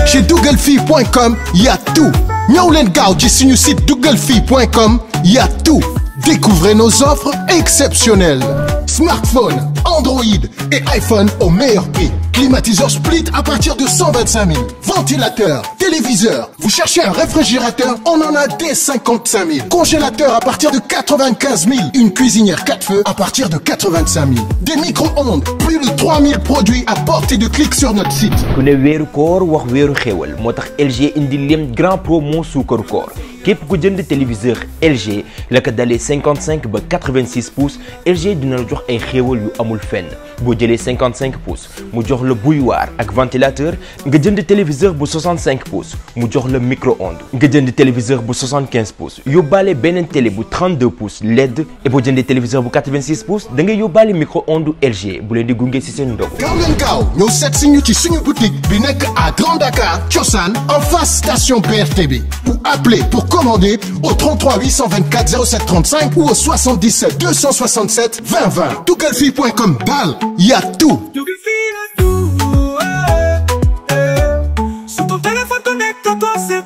Chez dougalfille.com, il y a tout. Ñëw leen gaaw ci suñu site dougalfille.com, il y a tout. Découvrez nos offres exceptionnelles. Smartphone, Android et iPhone au meilleur prix. Climatiseur split à partir de 125 000. Ventilateur, téléviseur. Vous cherchez un réfrigérateur? On en a dès 55 000. Congélateur à partir de 95 000. Une cuisinière 4 feux à partir de 85 000. Des micro-ondes. Plus de 3000 produits à portée de clic sur notre site. ku ne weeru koor wax weeru xéewal moo tax LG indi leen grand promo suukaru koor képp ku jënd téléviseur LG la ko dalee 55 ba 86 pouces LG dina la jox ay xéewal yu amul fenn boo jëlee 55 pouces mu jox la bouilloire ak ventilateur nga jënd téléviseur bu 65 pouces mu jox la micro-ondes nga jënd téléviseur bu 75 pouces yóbbaale beneen télé bu 32 pouces LED et boo jëndee téléviseur bu 86 pouces da ngay yóbbaale micro-ondes LG bu leen di gunge ci seen ndogu. gaaw leen gaaw ñëw seet si ñu ci suñu boutique bi nekk à Grand Dakar Thiossane en face station BRT bi ou appelez pour commander au 33 824 07 35 ou au 77 267 20 20. dougalfille.com daal y a tout. Sur ton téléphone connecte-toi, c'est